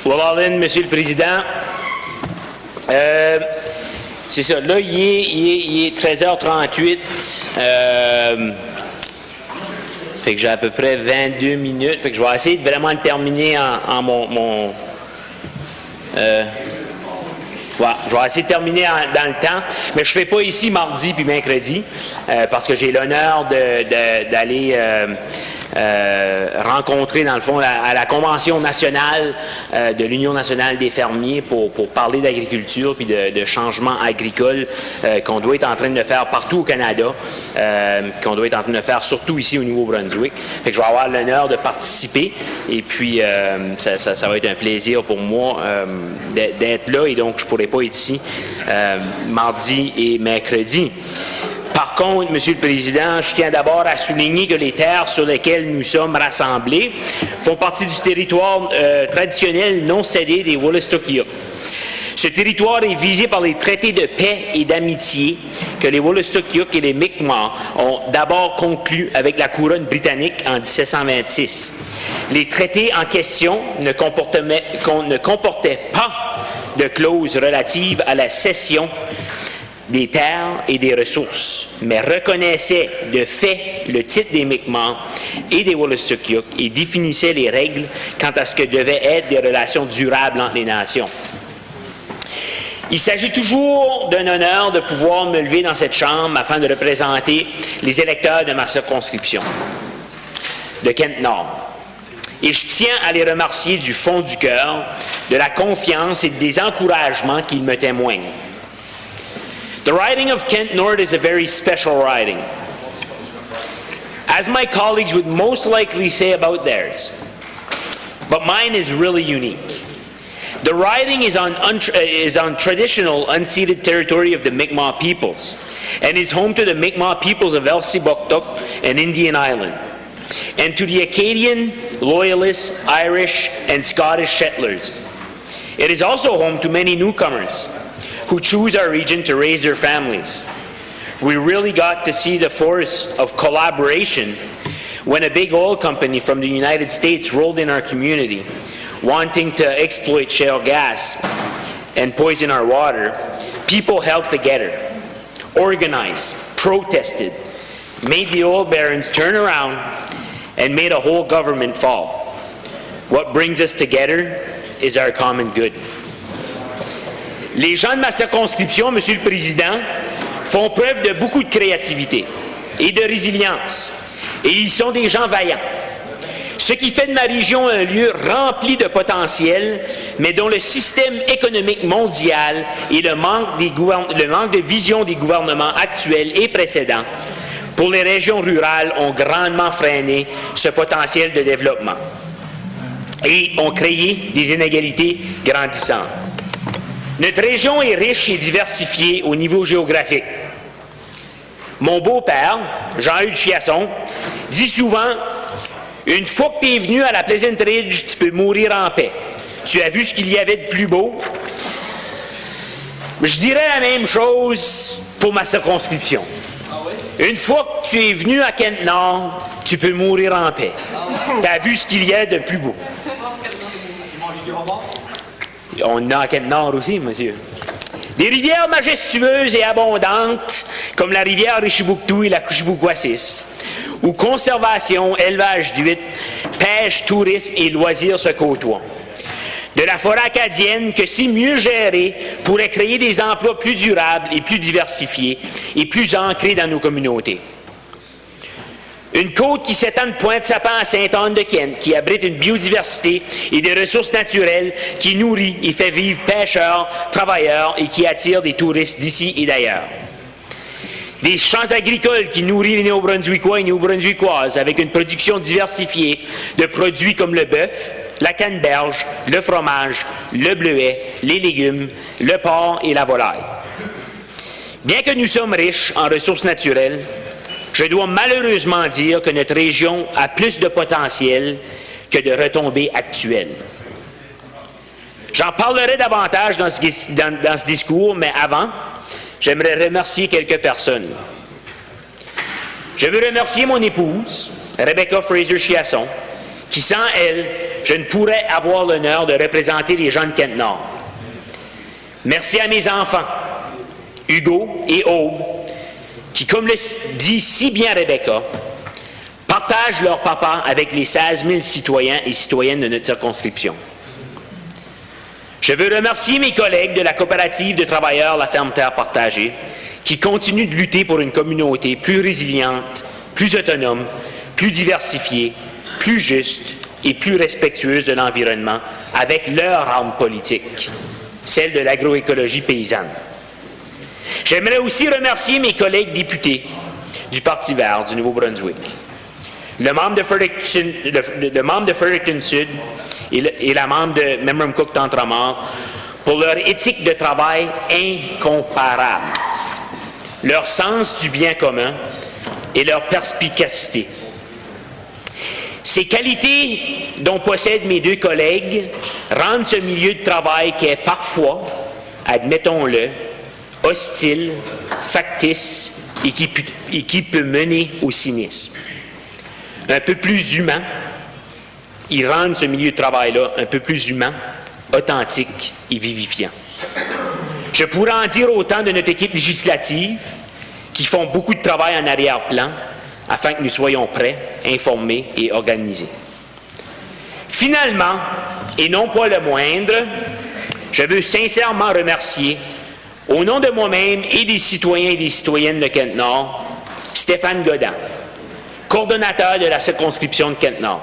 Wallen, Monsieur le Président. C'est ça. Là, il est 13h38. Fait que j'ai à peu près 22 minutes. Fait que je vais essayer de vraiment le terminer en mon voilà, je vais essayer de terminer dans le temps, mais je ne serai pas ici mardi puis mercredi parce que j'ai l'honneur d'aller rencontrer, dans le fond, à la Convention nationale de l'Union nationale des fermiers pour parler d'agriculture puis de changement agricole qu'on doit être en train de faire partout au Canada, qu'on doit être en train de faire surtout ici au Nouveau-Brunswick. Fait que je vais avoir l'honneur de participer et puis ça va être un plaisir pour moi d'être là et donc je ne pourrai pas être ici mardi et mercredi. Par contre, Monsieur le Président, je tiens d'abord à souligner que les terres sur lesquelles nous sommes rassemblés font partie du territoire traditionnel non cédé des Wolastoqiyik. Ce territoire est visé par les traités de paix et d'amitié que les Wolastoqiyik et les Mi'kmaq ont d'abord conclus avec la couronne britannique en 1726. Les traités en question ne comportaient pas de clauses relatives à la cession des terres et des ressources, mais reconnaissait de fait le titre des Mi'kmaq et des Wolastoqiyik et définissait les règles quant à ce que devaient être des relations durables entre les nations. Il s'agit toujours d'un honneur de pouvoir me lever dans cette chambre afin de représenter les électeurs de ma circonscription, de Kent-Nord. Et je tiens à les remercier du fond du cœur de la confiance et des encouragements qu'ils me témoignent. The riding of Kent North is a very special riding. As my colleagues would most likely say about theirs, but mine is really unique. The riding is on traditional unceded territory of the Mi'kmaq peoples and is home to the Mi'kmaq peoples of Elsipogtog and Indian Island, and to the Acadian, Loyalist, Irish, and Scottish settlers. It is also home to many newcomers who choose our region to raise their families. We really got to see the force of collaboration when a big oil company from the United States rolled in our community, wanting to exploit shale gas and poison our water. People held together, organized, protested, made the oil barons turn around, and made a whole government fall. What brings us together is our common good. Les gens de ma circonscription, Monsieur le Président, font preuve de beaucoup de créativité et de résilience. Et ils sont des gens vaillants. Ce qui fait de ma région un lieu rempli de potentiel, mais dont le système économique mondial et le manque de vision des gouvernements actuels et précédents pour les régions rurales ont grandement freiné ce potentiel de développement et ont créé des inégalités grandissantes. Notre région est riche et diversifiée au niveau géographique. Mon beau-père, Jean-Hugues Chiasson, dit souvent « Une fois que tu es venu à la Pleasant Ridge, tu peux mourir en paix. Tu as vu ce qu'il y avait de plus beau. » Je dirais la même chose pour ma circonscription. Une fois que tu es venu à Kent-Nord, tu peux mourir en paix. Tu as vu ce qu'il y a de plus beau. On en a à Kent-Nord aussi, monsieur. Des rivières majestueuses et abondantes, comme la rivière Richibouctou et la Cushibouquassis, où conservation, élevage d'huîtres, pêche, tourisme et loisirs se côtoient. De la forêt acadienne que, si mieux gérée, pourrait créer des emplois plus durables et plus diversifiés et plus ancrés dans nos communautés. Une côte qui s'étend de Pointe-Sapin à Sainte-Anne-de-Kent, qui abrite une biodiversité et des ressources naturelles, qui nourrit et fait vivre pêcheurs, travailleurs et qui attire des touristes d'ici et d'ailleurs. Des champs agricoles qui nourrissent les Néo-Brunswickois et Néo-Brunswickoises avec une production diversifiée de produits comme le bœuf, la canneberge, le fromage, le bleuet, les légumes, le porc et la volaille. Bien que nous sommes riches en ressources naturelles, je dois malheureusement dire que notre région a plus de potentiel que de retombées actuelles. J'en parlerai davantage dans ce discours, mais avant, j'aimerais remercier quelques personnes. Je veux remercier mon épouse, Rebecca Fraser Chiasson, qui sans elle, je ne pourrais avoir l'honneur de représenter les gens de Kent-Nord. Merci à mes enfants, Hugo et Aube, qui, comme le dit si bien Rebecca, partagent leur papa avec les 16 000 citoyens et citoyennes de notre circonscription. Je veux remercier mes collègues de la coopérative de travailleurs La Ferme Terre Partagée, qui continuent de lutter pour une communauté plus résiliente, plus autonome, plus diversifiée, plus juste et plus respectueuse de l'environnement avec leur arme politique, celle de l'agroécologie paysanne. J'aimerais aussi remercier mes collègues députés du Parti vert du Nouveau-Brunswick, le membre de Fredericton Sud et la membre de Memramcook-Tentramar pour leur éthique de travail incomparable, leur sens du bien commun et leur perspicacité. Ces qualités dont possèdent mes deux collègues rendent ce milieu de travail qui est parfois, admettons-le, hostile, factice et qui peut mener au cynisme. Un peu plus humain, ils rendent ce milieu de travail-là un peu plus humain, authentique et vivifiant. Je pourrais en dire autant de notre équipe législative qui font beaucoup de travail en arrière-plan afin que nous soyons prêts, informés et organisés. Finalement, et non pas le moindre, je veux sincèrement remercier, au nom de moi-même et des citoyens et des citoyennes de Kent-Nord, Stéphane Godin, coordonnateur de la circonscription de Kent-Nord,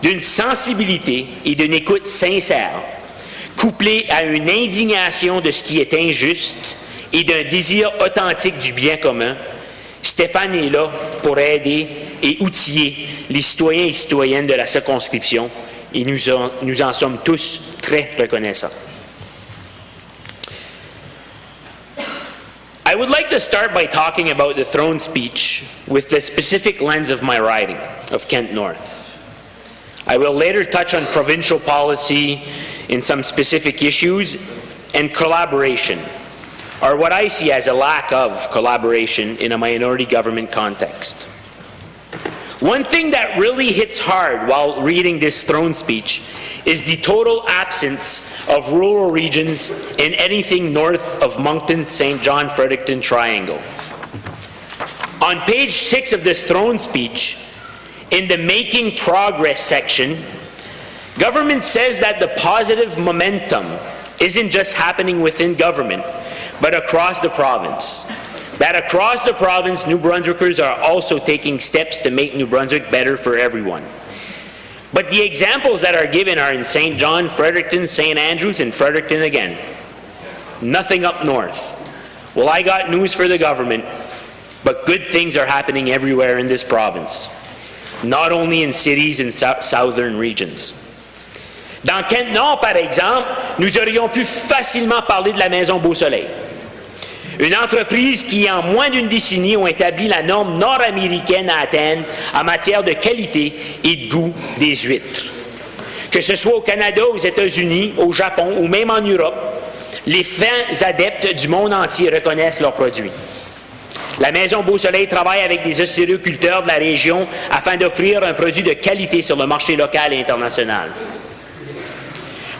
d'une sensibilité et d'une écoute sincère, couplée à une indignation de ce qui est injuste et d'un désir authentique du bien commun. Stéphane est là pour aider et outiller les citoyens et citoyennes de la circonscription et nous en sommes tous très reconnaissants. I would like to start by talking about the throne speech with the specific lens of my riding of Kent North. I will later touch on provincial policy in some specific issues and collaboration, or what I see as a lack of collaboration in a minority government context. One thing that really hits hard while reading this throne speech is the total absence of rural regions in anything north of Moncton, St. John, Fredericton Triangle. On page 6 of this throne speech, in the Making Progress section, government says that the positive momentum isn't just happening within government, but across the province. That across the province, New Brunswickers are also taking steps to make New Brunswick better for everyone. But the examples that are given are in St. John, Fredericton, St. Andrews, and Fredericton again. Nothing up north. Well, I got news for the government, but good things are happening everywhere in this province, not only in cities and southern regions. Dans Kent-Nord, par exemple, nous aurions pu facilement parler de la Maison Beau-Soleil. Une entreprise qui, en moins d'une décennie, ont établi la norme nord-américaine à Athènes en matière de qualité et de goût des huîtres. Que ce soit au Canada, aux États-Unis, au Japon ou même en Europe, les fins adeptes du monde entier reconnaissent leurs produits. La Maison Beau-Soleil travaille avec des ostréiculteurs de la région afin d'offrir un produit de qualité sur le marché local et international.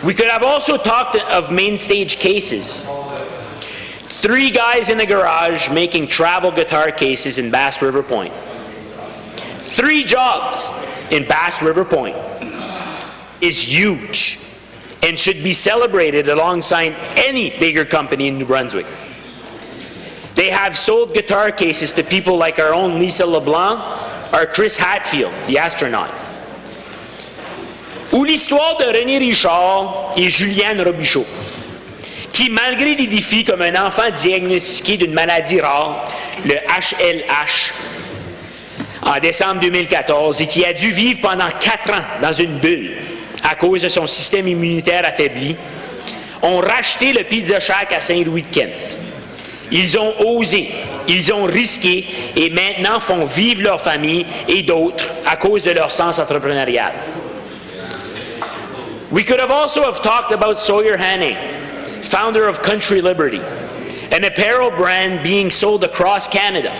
We could have also talked of main stage cases. 3 guys in the garage making travel guitar cases in Bass River Point. 3 jobs in Bass River Point is huge and should be celebrated alongside any bigger company in New Brunswick. They have sold guitar cases to people like our own Lisa LeBlanc or Chris Hatfield, the astronaut. Ou l'histoire de René Richard et Juliane Robichaud, qui, malgré des défis comme un enfant diagnostiqué d'une maladie rare, le HLH, en décembre 2014, et qui a dû vivre pendant 4 ans dans une bulle à cause de son système immunitaire affaibli, ont racheté le Pizza Shack à Saint-Louis-de-Kent. Ils ont osé, ils ont risqué et maintenant font vivre leur famille et d'autres à cause de leur sens entrepreneurial. We could have also have talked about Sawyer Hannay, founder of Country Liberty, an apparel brand being sold across Canada.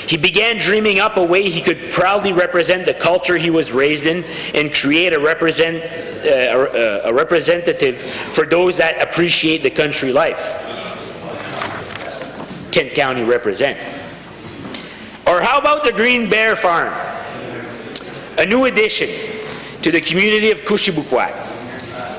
He began dreaming up a way he could proudly represent the culture he was raised in and create a representative for those that appreciate the country life. Kent County represent. Or how about the Green Bear Farm? A new addition to the community of Qushibouquac.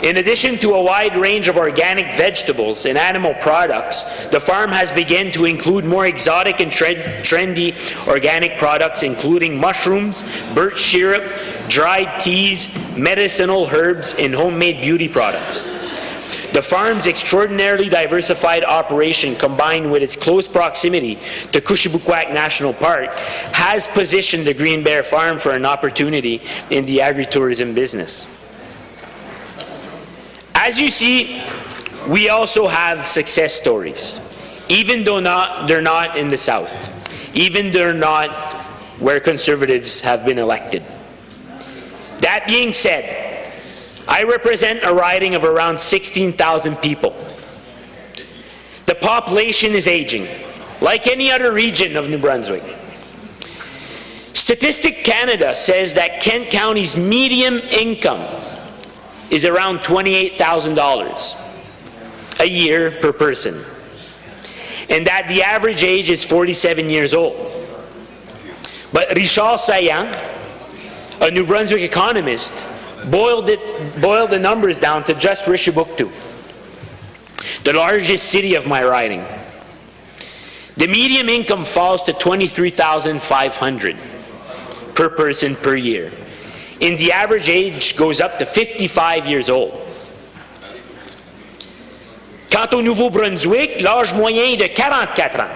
In addition to a wide range of organic vegetables and animal products, the farm has begun to include more exotic and trendy organic products, including mushrooms, birch syrup, dried teas, medicinal herbs, and homemade beauty products. The farm's extraordinarily diversified operation, combined with its close proximity to Qushibouquac National Park, has positioned the Green Bear Farm for an opportunity in the agritourism business. As you see, we also have success stories, even though they're not in the South, even they're not where Conservatives have been elected. That being said, I represent a riding of around 16,000 people. The population is aging, like any other region of New Brunswick. Statistic Canada says that Kent County's median income is around $28,000 a year per person, and that the average age is 47 years old. But Richard Saillant, a New Brunswick economist, boiled the numbers down to just Richibouctou, the largest city of my riding. The median income falls to $23,500 per person per year, and the average age goes up to 55 years old. Quant au Nouveau-Brunswick, l'âge moyen est de 44 ans,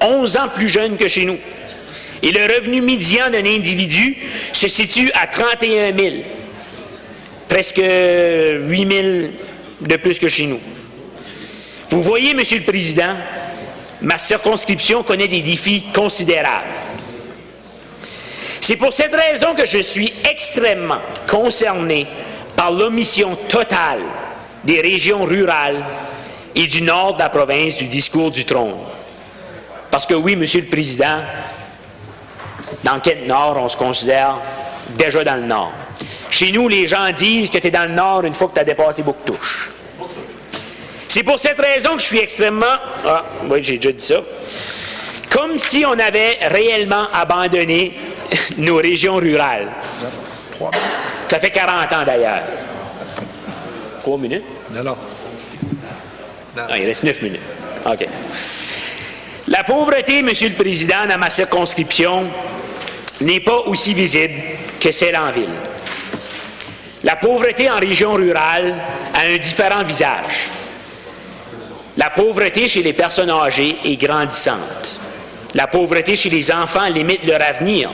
11 ans plus jeune que chez nous. Et le revenu médian d'un individu se situe à 31 000, presque 8 000 de plus que chez nous. Vous voyez, Monsieur le Président, ma circonscription connaît des défis considérables. C'est pour cette raison que je suis extrêmement concerné par l'omission totale des régions rurales et du nord de la province du discours du trône. Parce que oui, Monsieur le Président, dans le Kent-Nord, on se considère déjà dans le Nord. Chez nous, les gens disent que tu es dans le Nord une fois que tu as dépassé Bouctouche. C'est pour cette raison que je suis extrêmement... Ah, oui, j'ai déjà dit ça. Comme si on avait réellement abandonné nos régions rurales. Ça fait 40 ans d'ailleurs. 3 minutes? Non. Ah, il reste 9 minutes. OK. La pauvreté, Monsieur le Président, dans ma circonscription, n'est pas aussi visible que celle en ville. La pauvreté en région rurale a un différent visage. La pauvreté chez les personnes âgées est grandissante. La pauvreté chez les enfants limite leur avenir.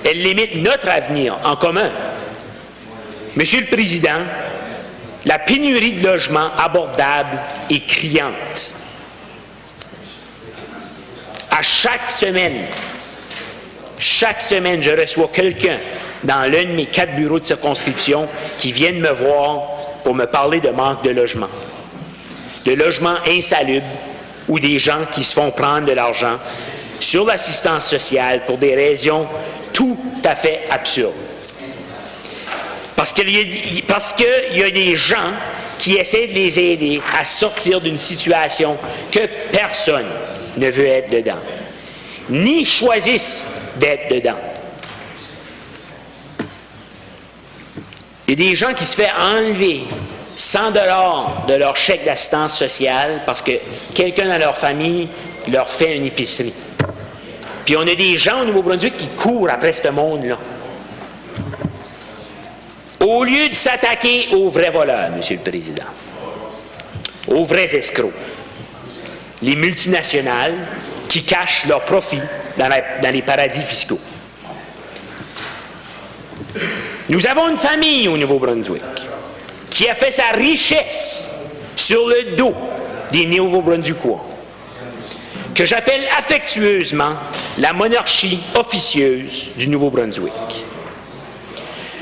Elle limite notre avenir en commun. Monsieur le Président, la pénurie de logements abordables est criante. À chaque semaine, je reçois quelqu'un dans l'un de mes 4 bureaux de circonscription qui viennent me voir pour me parler de manque de logement insalubres ou des gens qui se font prendre de l'argent sur l'assistance sociale pour des raisons tout à fait absurdes. Parce qu'il y a des gens qui essaient de les aider à sortir d'une situation que personne ne veut être dedans, ni choisissent d'être dedans. Il y a des gens qui se font enlever 100 $ de leur chèque d'assistance sociale parce que quelqu'un dans leur famille leur fait une épicerie. Puis on a des gens au Nouveau-Brunswick qui courent après ce monde-là. Au lieu de s'attaquer aux vrais voleurs, Monsieur le Président, aux vrais escrocs, les multinationales qui cachent leurs profits dans les paradis fiscaux. Nous avons une famille au Nouveau-Brunswick qui a fait sa richesse sur le dos des Nouveau-Brunswickois, que j'appelle affectueusement la monarchie officieuse du Nouveau-Brunswick.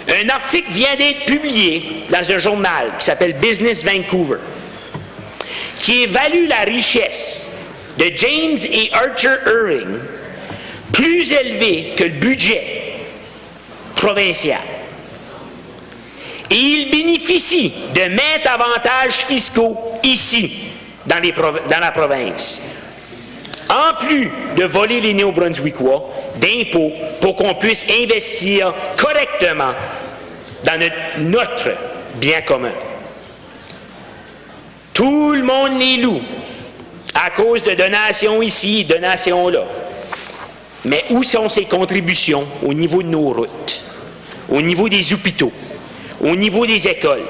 Un article vient d'être publié dans un journal qui s'appelle Business Vancouver, qui évalue la richesse de James et Archer Irving plus élevé que le budget provincial. Et ils bénéficient de maints avantages fiscaux ici, dans la province. En plus de voler les Néo-Brunswickois d'impôts pour qu'on puisse investir correctement dans notre bien commun. Tout le monde les loue à cause de donations ici, donations là. Mais où sont ces contributions au niveau de nos routes, au niveau des hôpitaux, au niveau des écoles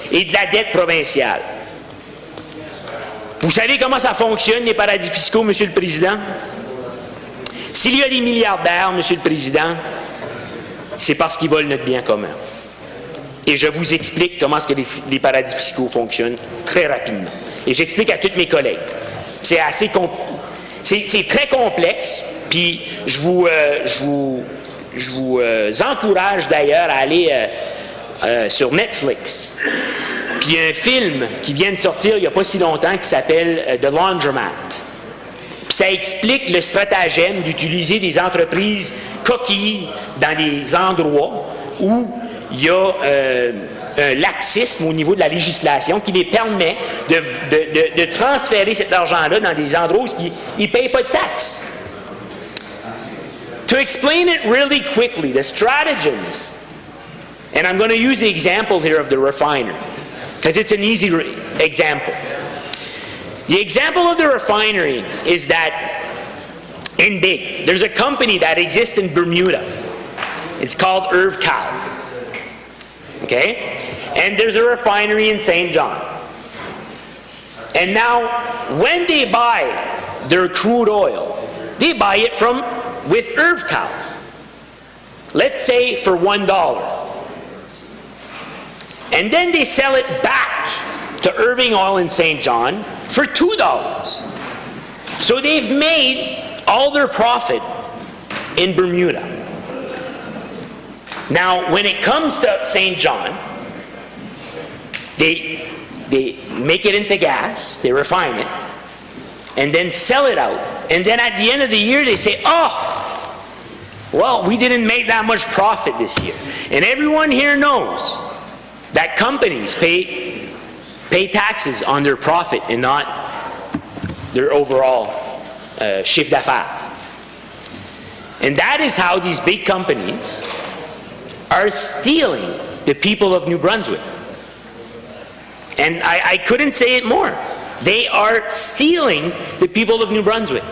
et de la dette provinciale? Vous savez comment ça fonctionne, les paradis fiscaux, Monsieur le Président? S'il y a des milliardaires, Monsieur le Président, c'est parce qu'ils volent notre bien commun. Et je vous explique comment est-ce que les paradis fiscaux fonctionnent très rapidement. Et j'explique à tous mes collègues. C'est c'est très complexe, puis je vous encourage d'ailleurs à aller sur Netflix. Puis il y a un film qui vient de sortir il n'y a pas si longtemps qui s'appelle The Laundromat. Puis ça explique le stratagème d'utiliser des entreprises coquilles dans des endroits où il y a un laxisme au niveau de la législation qui les permet de transférer cet argent-là dans des endroits où ils ne payent pas de taxes. To explain it really quickly, the stratagems, and I'm going to use the example here of the refinery, because it's an easy example. The example of the refinery is that in Big, there's a company that exists in Bermuda. It's called IrvCal. Okay? And there's a refinery in St. John. And now, when they buy their crude oil, they buy it with IrvCal. Let's say for $1. And then they sell it back to Irving Oil in St. John for $2. So they've made all their profit in Bermuda. Now, when it comes to St. John, they make it into gas, they refine it, and then sell it out. And then at the end of the year, they say, oh, well, we didn't make that much profit this year. And everyone here knows that companies pay taxes on their profit and not their overall chiffre d'affaires. And that is how these big companies are stealing the people of New Brunswick. And I couldn't say it more. They are stealing the people of New Brunswick.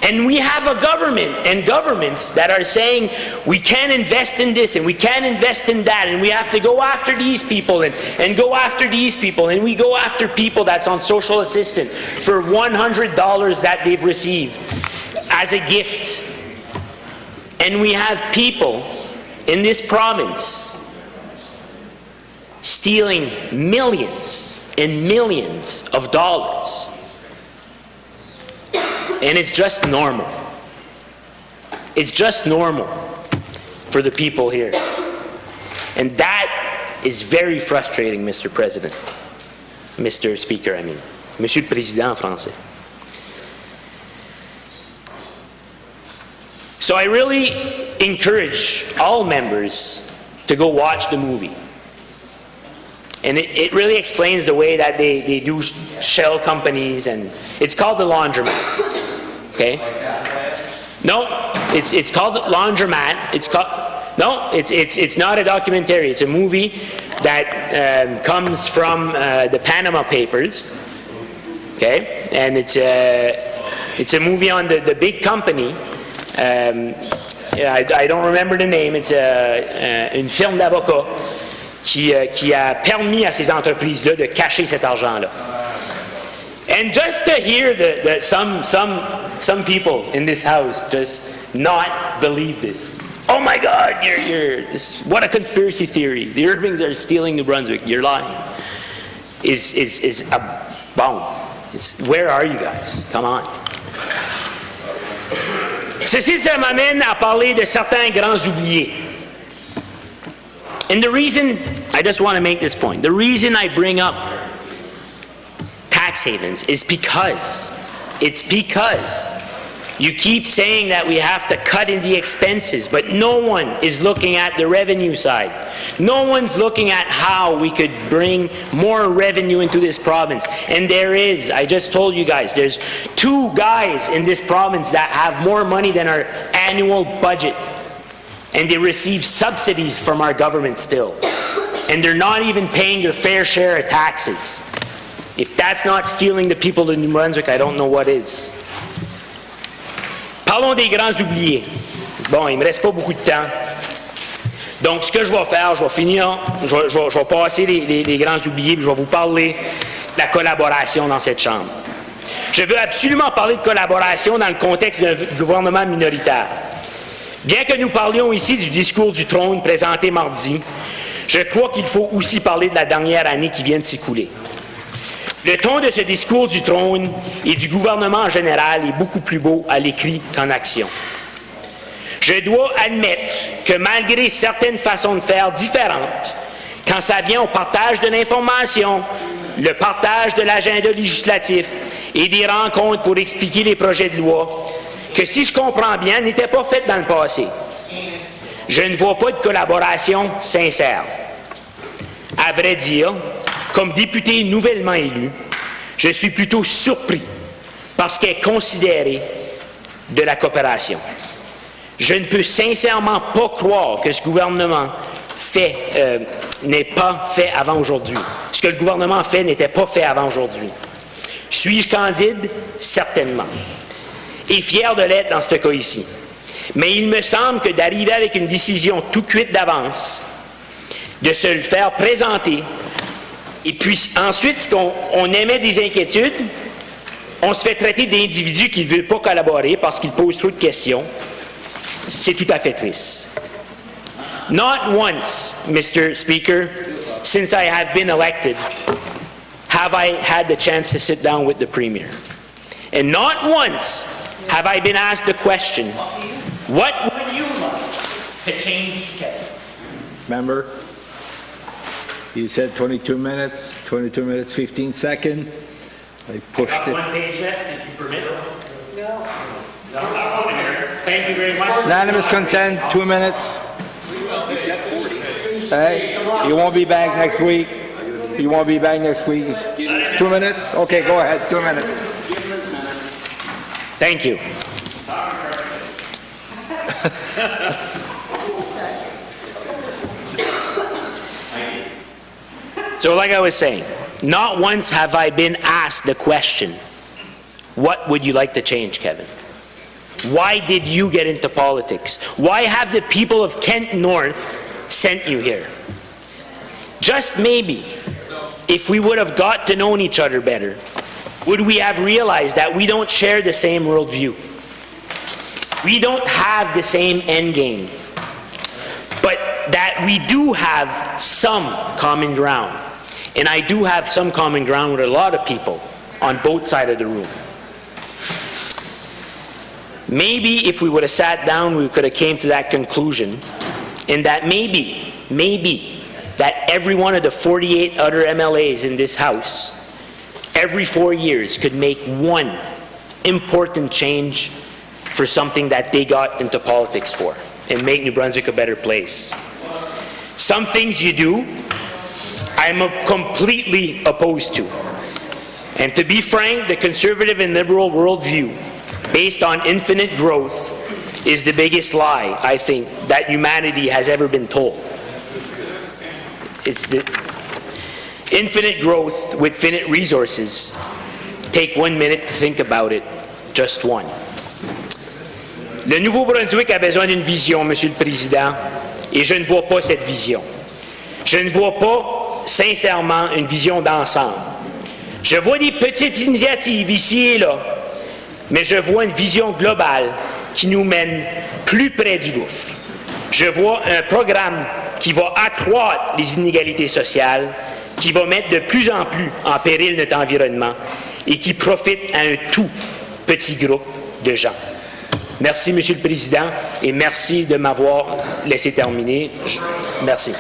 And we have a government and governments that are saying we can't invest in this and we can't invest in that and we have to go after these people and go after these people and we go after people that's on social assistance for $100 that they've received as a gift. And we have people in this province stealing millions and millions of dollars. And it's just normal. It's just normal for the people here. And that is very frustrating, Mr. President. Mr. Speaker, I mean. Monsieur le Président en français. So I really encourage all members to go watch the movie. And it really explains the way that they do shell companies, and it's called The Laundromat. Okay? No, it's called Laundromat. It's not a documentary. It's a movie that comes from the Panama Papers. Okay? And it's a movie on the big company. I don't remember the name. It's une firme d'avocats qui a permis à ces entreprises-là de cacher cet argent-là. And just to hear some people in this house just not believe this. Oh my God, what a conspiracy theory. The Irvings are stealing New Brunswick. You're lying. Is a bomb. Where are you guys? Come on. Ceci, ça m'amène à parler de certains grands oubliés. And the reason, I just want to make this point, the reason I bring up tax havens is because You keep saying that we have to cut in the expenses, but no one is looking at the revenue side. No one's looking at how we could bring more revenue into this province. And there is, I just told you guys, there's 2 guys in this province that have more money than our annual budget. And they receive subsidies from our government still. And they're not even paying their fair share of taxes. If that's not stealing the people of New Brunswick, I don't know what is. Parlons des grands oubliés. Bon, il ne me reste pas beaucoup de temps. Donc, ce que je vais faire, je vais finir, je vais passer les grands oubliés, puis je vais vous parler de la collaboration dans cette Chambre. Je veux absolument parler de collaboration dans le contexte d'un gouvernement minoritaire. Bien que nous parlions ici du discours du trône présenté mardi, je crois qu'il faut aussi parler de la dernière année qui vient de s'écouler. Le ton de ce discours du trône et du gouvernement en général est beaucoup plus beau à l'écrit qu'en action. Je dois admettre que malgré certaines façons de faire différentes, quand ça vient au partage de l'information, le partage de l'agenda législatif et des rencontres pour expliquer les projets de loi, que si je comprends bien, n'étaient pas faites dans le passé. Je ne vois pas de collaboration sincère. À vrai dire, comme député nouvellement élu, je suis plutôt surpris par ce qu'est considéré de la coopération. Je ne peux sincèrement pas croire que ce gouvernement n'est pas fait avant aujourd'hui. Ce que le gouvernement fait n'était pas fait avant aujourd'hui. Suis-je candide? Certainement. Et fier de l'être dans ce cas ici. Mais il me semble que d'arriver avec une décision tout cuite d'avance, de se le faire présenter, et puis ensuite, on émet des inquiétudes, on se fait traiter d'individus qui ne veulent pas collaborer parce qu'ils posent trop de questions, c'est tout à fait triste. Not once, Mr. Speaker, since I have been elected, have I had the chance to sit down with the Premier. And not once have I been asked the question, what would you like to change, Kevin? Member, you said 22 minutes, 15 seconds. I pushed it. One page left, if you permit. No. Thank you very much. Unanimous consent, 2 minutes. Hey, you won't be back next week. You won't be back next week. 2 minutes? Okay, go ahead, 2 minutes. Thank you. So like I was saying, not once have I been asked the question, what would you like to change, Kevin? Why did you get into politics? Why have the people of Kent North sent you here? Just maybe, if we would have got to know each other better, would we have realized that we don't share the same worldview? We don't have the same end game, but that we do have some common ground. And I do have some common ground with a lot of people on both sides of the room. Maybe if we would have sat down, we could have came to that conclusion, and that maybe that every one of the 48 other MLAs in this House, every 4 years, could make one important change for something that they got into politics for, and make New Brunswick a better place. Some things you do, I'm completely opposed to. And to be frank, the conservative and liberal worldview, based on infinite growth, is the biggest lie, I think, that humanity has ever been told. It's the infinite growth with finite resources. Take 1 minute to think about it, just one. Le Nouveau-Brunswick a besoin d'une vision, Monsieur le Président, et je ne vois pas cette vision. Je ne vois pas, sincèrement, une vision d'ensemble. Je vois des petites initiatives ici et là, mais je vois une vision globale qui nous mène plus près du gouffre. Je vois un programme qui va accroître les inégalités sociales, qui va mettre de plus en plus en péril notre environnement et qui profite à un tout petit groupe de gens. Merci, Monsieur le Président, et merci de m'avoir laissé terminer. Merci.